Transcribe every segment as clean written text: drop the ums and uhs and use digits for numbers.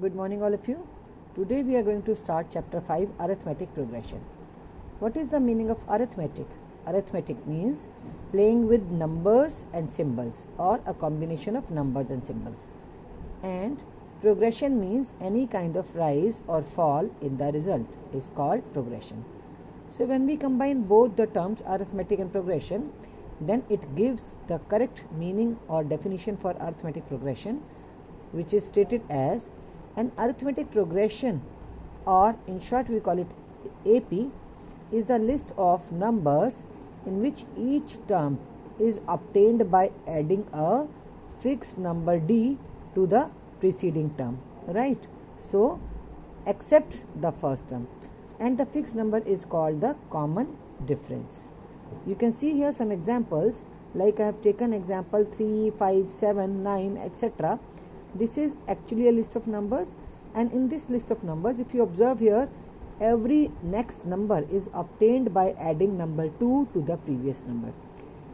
Good morning all of you. Today we are going to start chapter 5, arithmetic progression. What is the meaning of arithmetic? Arithmetic means playing with numbers and symbols or a combination of numbers and symbols. And progression means any kind of rise or fall in the result is called progression. So when we combine both the terms arithmetic and progression, then it gives the correct meaning or definition for arithmetic progression, which is stated as an arithmetic progression, or in short we call it AP, is the list of numbers in which each term is obtained by adding a fixed number d to the preceding term, right? So except the first term, and the fixed number is called the common difference. You can see here some examples, like I have taken example 3, 5, 7, 9, etc. This is actually a list of numbers, and in this list of numbers, if you observe here, every next number is obtained by adding number 2 to the previous number.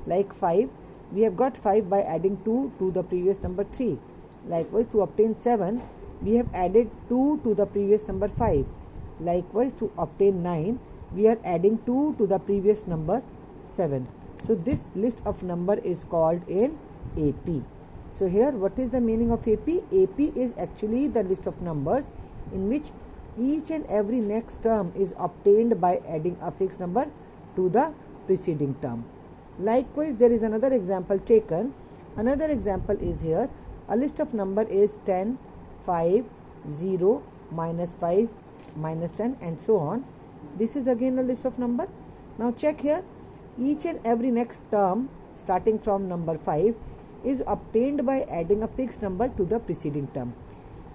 Like 5, we have got 5 by adding 2 to the previous number 3. Likewise, to obtain 7, we have added 2 to the previous number 5. Likewise, to obtain 9, we are adding 2 to the previous number 7. So this list of number is called an AP. So here, what is the meaning of AP? AP is actually the list of numbers in which each and every next term is obtained by adding a fixed number to the preceding term. Likewise, there is another example taken. Another example is here. A list of number is 10, 5, 0, minus 5, minus 10, and so on. This is again a list of number. Now check here. Each and every next term starting from number 5 is obtained by adding a fixed number to the preceding term.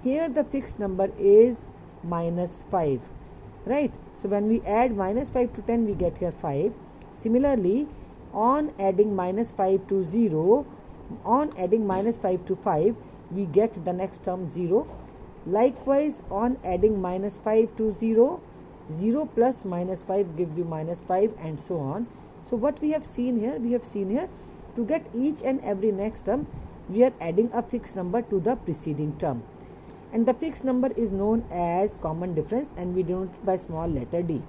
Here the fixed number is minus 5, right? So when we add minus 5 to 10, we get here 5. Similarly, on adding minus 5 to 0, on adding minus 5 to 5, we get the next term 0. Likewise, on adding minus 5 to 0, 0 plus minus 5 gives you minus 5, and so on. So what we have seen here, to get each and every next term, we are adding a fixed number to the preceding term, and the fixed number is known as common difference, and we denote it by small letter d.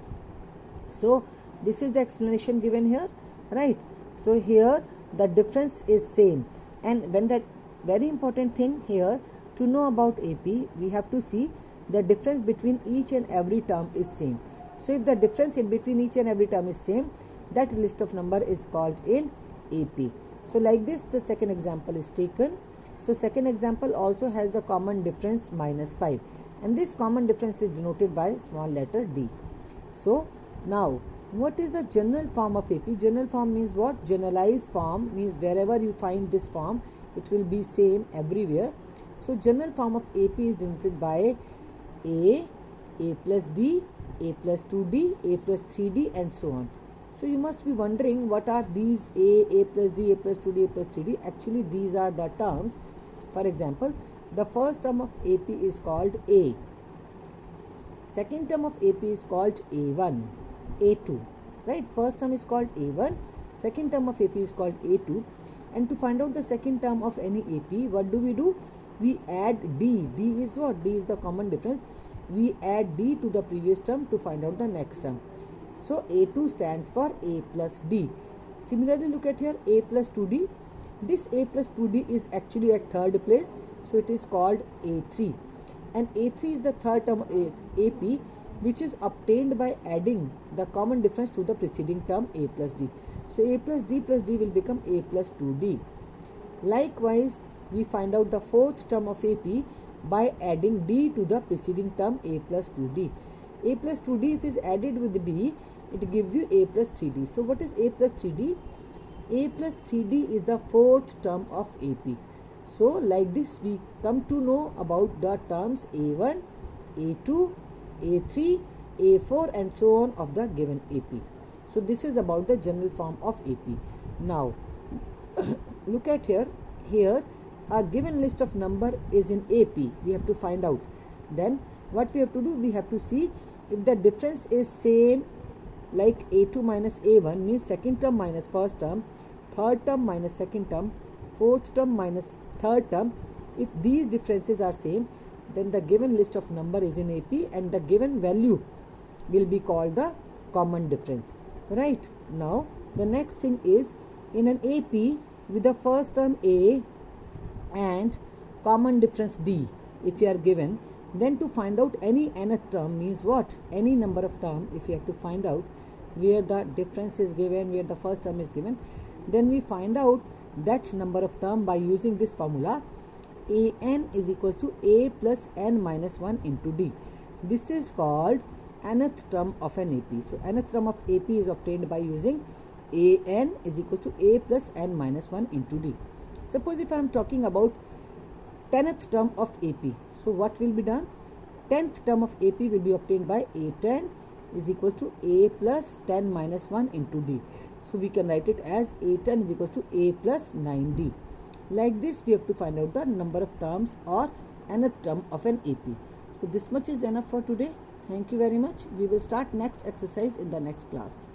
So this is the explanation given here, right? So here the difference is same, and when that very important thing here to know about AP, we have to see the difference between each and every term is same. So if the difference in between each and every term is same, that list of number is called in AP. So like this, the second example is taken. So second example also has the common difference minus 5, and this common difference is denoted by small letter d. So now, what is the general form of AP? General form means what? Generalized form means wherever you find this form, it will be same everywhere. So general form of AP is denoted by A plus D, A plus 2D, A plus 3D, and so on. So you must be wondering, what are these A plus D, A plus 2D, A plus 3D? Actually, these are the terms. For example, the first term of AP is called A. Second term of AP is called A1, A2, right? First term is called A1. Second term of AP is called A2. And to find out the second term of any AP, what do? We add D. D is what? D is the common difference. We add D to the previous term to find out the next term. So A2 stands for A plus D. Similarly, look at here, A plus 2D. This A plus 2D is actually at third place, so it is called A3. And A3 is the third term of AP, which is obtained by adding the common difference to the preceding term A plus D. So A plus D will become A plus 2D. Likewise, we find out the fourth term of AP by adding D to the preceding term A plus 2D. A plus 2D, if is added with D, it gives you A plus 3D. So what is A plus 3D? A plus 3D is the fourth term of AP. So like this, we come to know about the terms A1, A2, A3, A4, and so on of the given AP. So this is about the general form of AP. Now look at here. Here a given list of number is in AP. We have to find out. Then what we have to do? We have to see if the difference is same, like A2 minus A1 means second term minus first term, third term minus second term, fourth term minus third term. If these differences are same, then the given list of number is in AP and the given value will be called the common difference. Right, now the next thing is, in an AP with the first term A and common difference D, if you are given, then to find out any nth term means what? Any number of term, if you have to find out where the difference is given, where the first term is given, then we find out that number of term by using this formula, an is equals to a plus n minus 1 into d. This is called nth term of an AP. So nth term of AP is obtained by using an is equal to a plus n minus 1 into d. Suppose if I am talking about 10th term of AP, so what will be done? 10th term of AP will be obtained by a10 is equals to a plus 10 minus 1 into d. So we can write it as a10 is equals to a plus 9d. Like this we have to find out the number of terms or nth term of an AP. So this much is enough for today. Thank you very much. We will start next exercise in the next class.